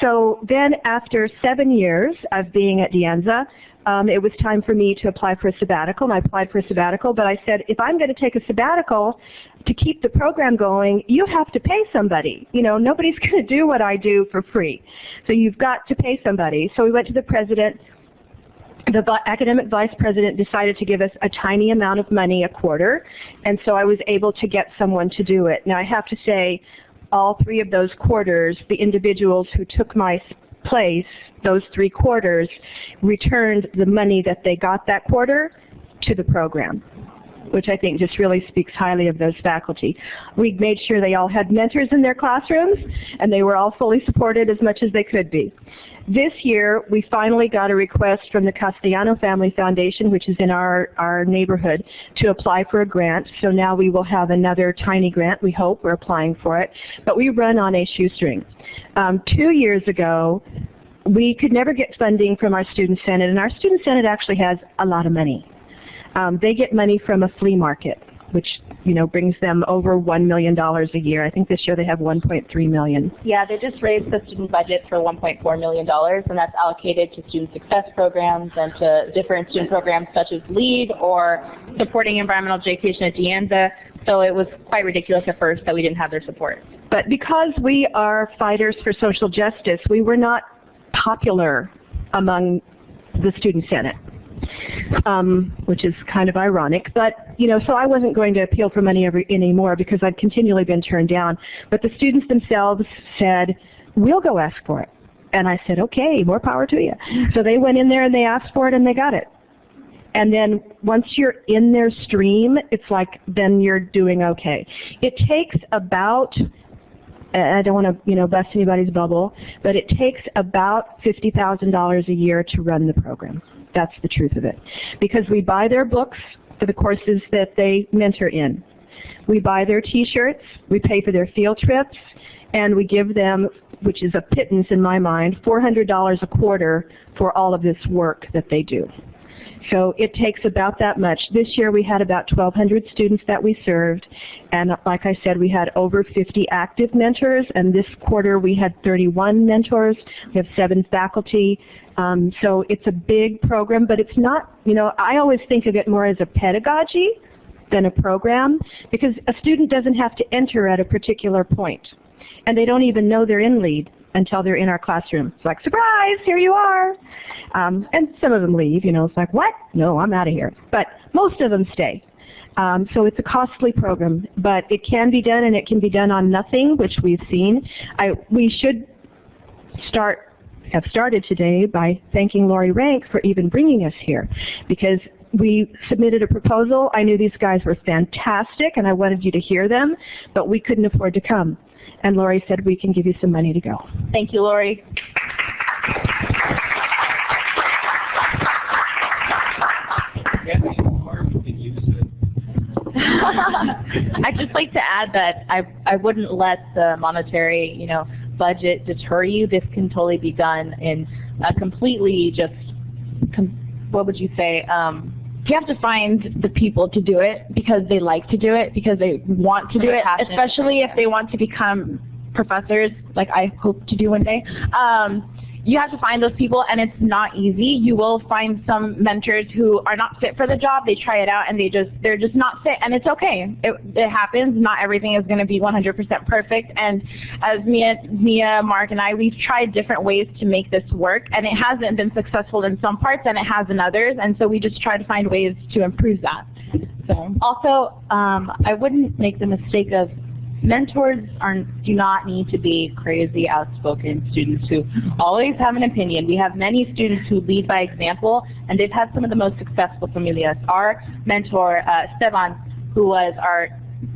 So then after 7 years of being at DeAnza, it was time for me to apply for a sabbatical, and I applied for a sabbatical, but I said, if I'm going to take a sabbatical to keep the program going, you have to pay somebody. You know, nobody's going to do what I do for free. So you've got to pay somebody. So we went to the president. The academic vice president decided to give us a tiny amount of money a quarter, and so I was able to get someone to do it. Now I have to say, all 3 of those quarters, the individuals who took my place, those 3 quarters, returned the money that they got that quarter to the program, which I think just really speaks highly of those faculty. We made sure they all had mentors in their classrooms, and they were all fully supported as much as they could be. This year, we finally got a request from the Castellano Family Foundation, which is in our neighborhood, to apply for a grant. So now we will have another tiny grant, we hope. We're applying for it. But we run on a shoestring. 2 years ago, we could never get funding from our Student Senate, and our Student Senate actually has a lot of money. They get money from a flea market, which, you know, brings them over $1 million a year. I think this year they have $1.3 million. Yeah, they just raised the student budget for $1.4 million, and that's allocated to student success programs and to different student programs such as LEAD or supporting environmental education at DeAnza. So it was quite ridiculous at first that we didn't have their support. But because we are fighters for social justice, we were not popular among the Student Senate. Which is kind of ironic, but you know, so I wasn't going to appeal for money anymore because I'd continually been turned down. But the students themselves said, "We'll go ask for it," and I said, "Okay, more power to you." So they went in there and they asked for it and they got it. And then once you're in their stream, it's like then you're doing okay. It takes about, I don't want to, you know, bust anybody's bubble, but it takes about $50,000 a year to run the program. That's the truth of it. Because we buy their books for the courses that they mentor in. We buy their t-shirts, we pay for their field trips, and we give them, which is a pittance in my mind, $400 a quarter for all of this work that they do. So it takes about that much. This year we had about 1,200 students that we served, and like I said, we had over 50 active mentors, and this quarter we had 31 mentors. We have 7 faculty. So it's a big program, but it's not, you know, I always think of it more as a pedagogy than a program, because a student doesn't have to enter at a particular point, and they don't even know they're in LEAD until they're in our classroom. It's like, surprise, here you are. And some of them leave, you know, it's like, what? No, I'm out of here. But most of them stay. So it's a costly program, but it can be done, and it can be done on nothing, which we've seen. We should have started today by thanking Lori Rank for even bringing us here, because we submitted a proposal. I knew these guys were fantastic, and I wanted you to hear them, but we couldn't afford to come. And Lori said, we can give you some money to go. Thank you, Lori. I'd just like to add that I wouldn't let the monetary, you know, budget deter you. This can totally be done in a completely just, what would you say? You have to find the people to do it because they like to do it, because they want to do it, especially if they want to become professors, like I hope to do one day. You have to find those people, and it's not easy. You will find some mentors who are not fit for the job. They try it out, and they're just not fit, and it's okay. It happens. Not everything is going to be 100% perfect. And as Mia, Mark, and I, we've tried different ways to make this work, and it hasn't been successful in some parts, and it has in others. And so we just try to find ways to improve that. So also, I wouldn't make the mistake of mentors do not need to be crazy, outspoken students who always have an opinion. We have many students who lead by example, and they've had some of the most successful familias. Our mentor, Esteban, who was our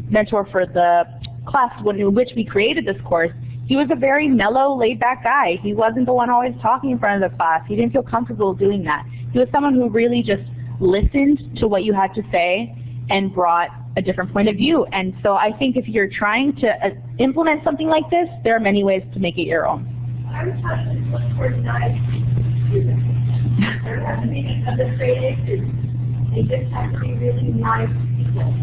mentor for the class in which we created this course, he was a very mellow, laid-back guy. He wasn't the one always talking in front of the class. He didn't feel comfortable doing that. He was someone who really just listened to what you had to say and brought a different point of view. And so I think if you're trying to implement something like this, there are many ways to make it your own. I was taught to look for nice students. There don't have to be of the straight A students. They just have to be really nice people.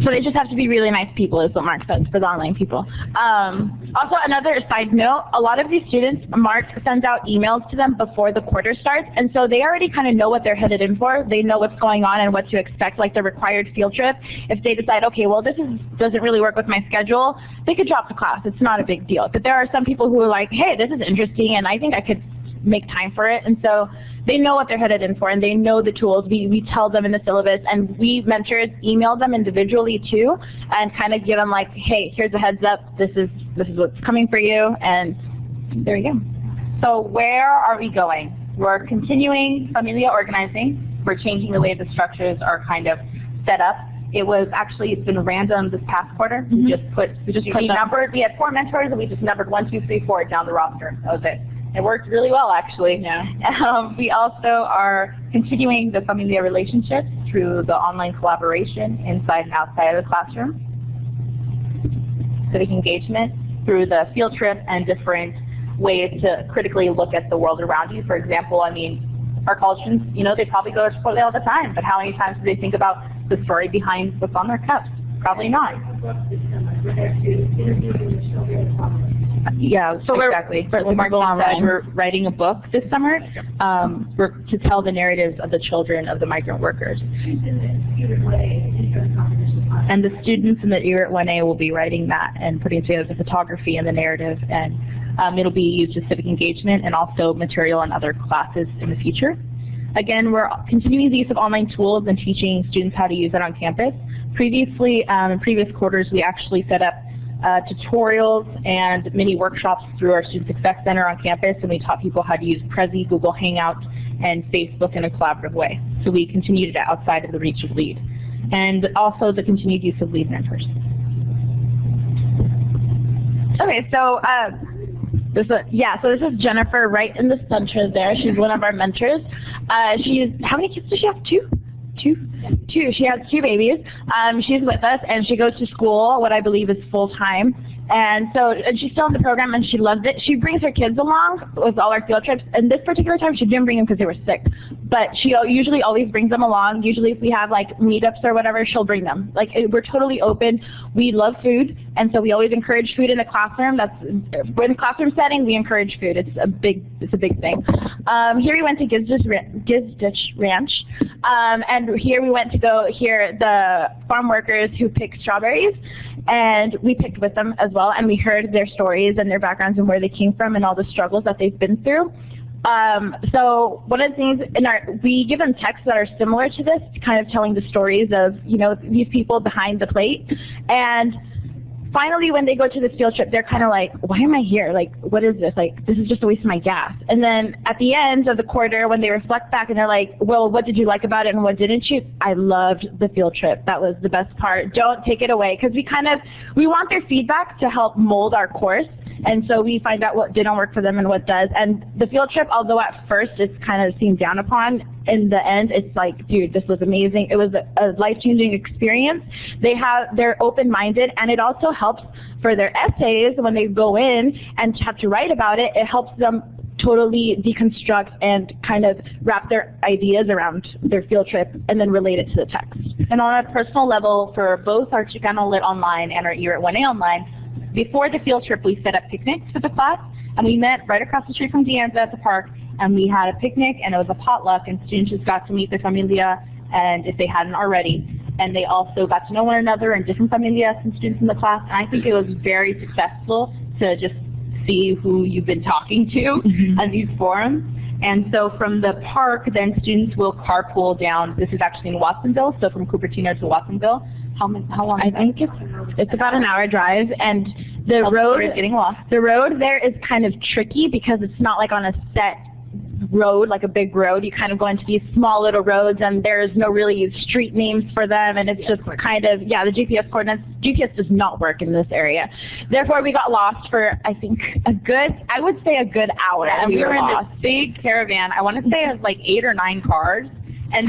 So they just have to be really nice people is what Marc says for the online people. Also, another side note, a lot of these students, Marc sends out emails to them before the quarter starts, and so they already kind of know what they're headed in for. They know what's going on and what to expect, like the required field trip. If they decide, okay, well, this doesn't really work with my schedule, they could drop the class. It's not a big deal. But there are some people who are like, hey, this is interesting, and I think I could make time for it. And so they know what they're headed in for, and they know the tools. We tell them in the syllabus, and we mentors email them individually too, and kind of give them like, hey, here's a heads up. This is what's coming for you, and there you go. So where are we going? We're continuing familia organizing. We're changing the way the structures are kind of set up. It's been random this past quarter. We had 4 mentors, and we just numbered 1, 2, 3, 4 down the roster. That was it. It worked really well, actually. Yeah. We also are continuing the familia relationship through the online collaboration inside and outside of the classroom. Civic engagement through the field trip and different ways to critically look at the world around you. For example, I mean, our college students, they probably go to Chipotle all the time, but how many times do they think about the story behind what's on their cups? Probably not. Yeah, so exactly. We're writing a book this summer to tell the narratives of the children of the migrant workers. And the students in the ERIT 1A will be writing that and putting together the photography and the narrative, and it'll be used as civic engagement and also material in other classes in the future. Again, we're continuing the use of online tools and teaching students how to use it on campus. Previously, in previous quarters, we actually set up tutorials and mini workshops through our Student Success Center on campus, and we taught people how to use Prezi, Google Hangouts, and Facebook in a collaborative way. So we continued it outside of the reach of LEAD. And also the continued use of LEAD mentors. Okay, so this is Jennifer right in the center there. She's one of our mentors. How many kids does she have? Two. She has 2 babies. She's with us, and she goes to school, what I believe is full-time. And she's still in the program, and she loves it. She brings her kids along with all our field trips. And this particular time, she didn't bring them because they were sick. But she usually always brings them along. Usually if we have like meetups or whatever, she'll bring them. Like, we're totally open. We love food, and so we always encourage food in the classroom. We're in the classroom setting, we encourage food. It's a big thing. Here we went to Gizditch Ranch, and here we went to go hear the farm workers who pick strawberries, and we picked with them as well, and we heard their stories and their backgrounds and where they came from and all the struggles that they've been through. So one of the things we give them texts that are similar to this, kind of telling the stories of, these people behind the plate. And finally, when they go to this field trip, they're kind of like, why am I here? Like, what is this? Like, this is just a waste of my gas. And then at the end of the quarter, when they reflect back and they're like, well, what did you like about it and what didn't you? I loved the field trip. That was the best part. Don't take it away, because we want their feedback to help mold our course. And so we find out what didn't work for them and what does. And the field trip, although at first it's kind of seen down upon, in the end it's like, dude, this was amazing. It was a life-changing experience. They're open-minded, and it also helps for their essays when they go in and have to write about it. It helps them totally deconstruct and kind of wrap their ideas around their field trip and then relate it to the text. And on a personal level, for both our Chicano Lit Online and our ERIT 1A Online, before the field trip, we set up picnics for the class, and we met right across the street from DeAnza at the park, and we had a picnic, and it was a potluck, and students just got to meet their familia, and if they hadn't already, and they also got to know one another and different familias and students in the class, and I think it was very successful to just see who you've been talking to on these forums. And so from the park, then students will carpool down. This is actually in Watsonville, so from Cupertino to Watsonville. How long? I think it's about an hour drive, and the road is getting lost. The road there is kind of tricky because it's not like on a set road, like a big road. You kind of go into these small little roads, and there's no really street names for them, and it's just kind of, the GPS coordinates. GPS does not work in this area. Therefore, we got lost for, I think, I would say a good hour. Yeah, and we were in this big caravan. I want to say it was like 8 or 9 cars. And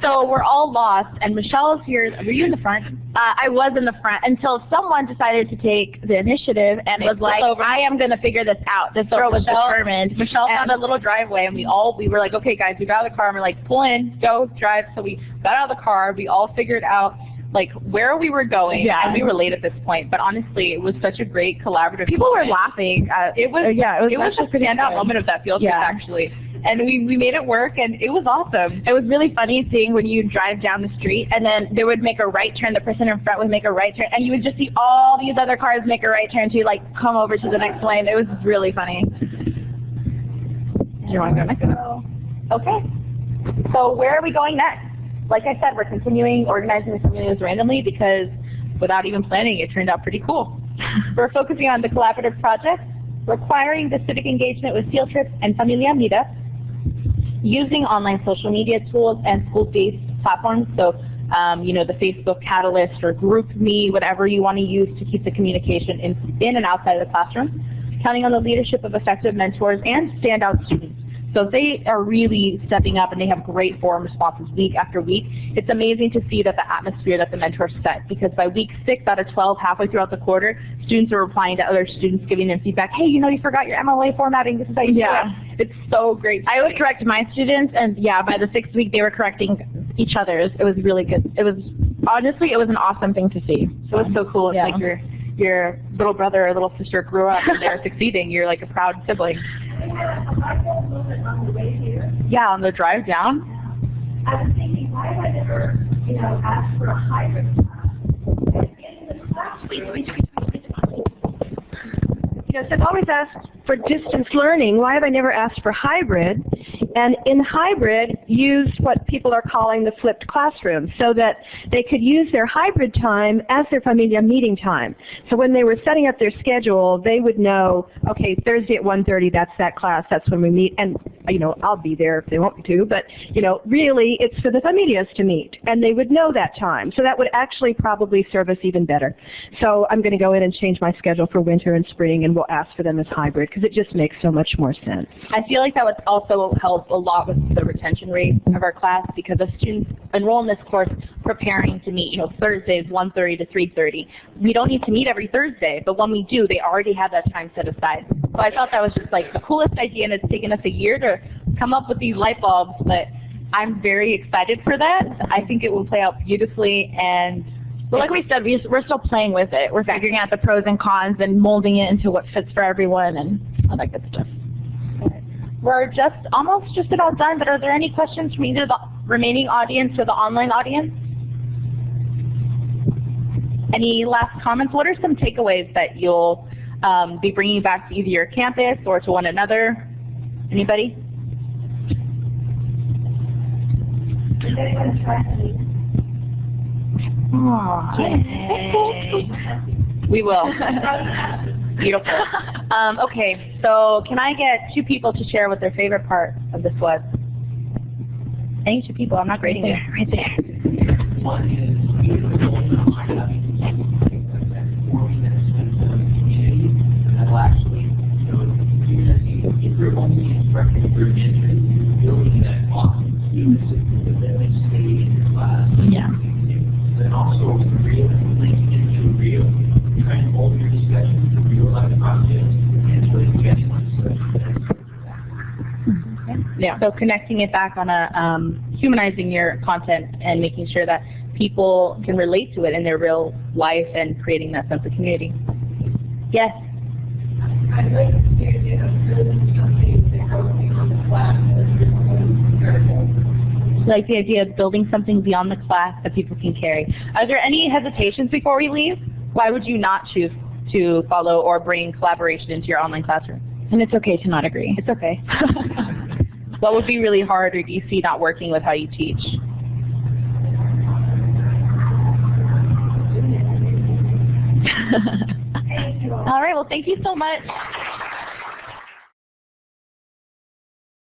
so we're all lost, and Michelle's here. Were you in the front? I was in the front until someone decided to take the initiative and was like, I am going to figure this out. This girl was determined. Michelle found a little driveway, and we were like, okay, guys, we got out of the car, and we're like, pull in, go, drive. So we got out of the car. We all figured out like where we were going. Yeah. And we were late at this point, but honestly, it was such a great collaborative. People were moment. laughing. It was a standout moment of that field trip, Yeah. actually. And we made it work, and it was awesome. It was really funny seeing when you drive down the street, and then they would make a right turn, the person in front would make a right turn, and you would just see all these other cars make a right turn to like come over to the next lane. It was really funny. Do you want to go next? Okay. So where are we going next? Like I said, we're continuing organizing the familias Randomly, because without even planning, it turned out pretty cool. We're focusing on the collaborative projects, requiring the civic engagement with field trips and familia meetups, using online social media tools and school-based platforms, so you know, the Facebook Catalyst or GroupMe, whatever you want to use to keep the communication in and outside of the classroom, counting on the leadership of effective mentors and standout students. So they are really stepping up, and they have great forum responses week after week. It's amazing to see that the atmosphere that the mentors set, because by week 6 out of 12, halfway throughout the quarter, students are replying to other students, giving them feedback. Hey, you know, you forgot your MLA formatting. This is how you do it. It's so great. I would correct my students, and yeah, by the 6th week they were correcting each other's. It was really good. It was, honestly, it was an awesome thing to see. It was so cool. It's Yeah. like your little brother or little sister grew up and they're succeeding. You're like a proud sibling. Yeah, on the drive down. I was thinking, why have I never, asked for a hybrid class? In the class, Yes, I've always asked for distance learning. Why have I never asked for hybrid? And in hybrid, use what people are calling the flipped classroom, so that they could use their hybrid time as their familia meeting time. So when they were setting up their schedule, they would know, okay, Thursday at 1:30, that's that class, that's when we meet, and I'll be there if they want me to, but really it's for the familias to meet, and they would know that time. So that would actually probably serve us even better. So I'm going to go in and change my schedule for winter and spring, and we'll ask for them as hybrid, because it just makes so much more sense. I feel like that would also help a lot with the retention rate of our class, because the students enroll in this course preparing to meet, Thursdays 1:30 to 3:30. We don't need to meet every Thursday, but when we do, they already have that time set aside. So I thought that was just like the coolest idea, and it's taken us a year to come up with these light bulbs, but I'm very excited for that. I think it will play out beautifully, and well, like we said, we're still playing with it. We're figuring out the pros and cons and molding it into what fits for everyone and all that good stuff. We're almost just about done, but are there any questions from either the remaining audience or the online audience? Any last comments? What are some takeaways that you'll be bringing back to either your campus or to one another? Anybody? oh, we will. Beautiful. Okay, so can I get 2 people to share what their favorite part of this was? Any 2 people? I'm not grading it. Right there. One is forming that sense of community that will actually, improve on the instructor improvement and building that bond with students that they stay in your class. Yeah. Then also real, linking into real, trying to hold your discussions to real life projects and really getting one. Yeah. So connecting it back on a humanizing your content and making sure that people can relate to it in their real life and creating that sense of community. Yes. I'd like to see it building something that goes beyond the class. Like the idea of building something beyond the class that people can carry. Are there any hesitations before we leave? Why would you not choose to follow or bring collaboration into your online classroom? And it's okay to not agree. It's okay. What would be really hard, or do you see not working with how you teach? All right, well, thank you so much.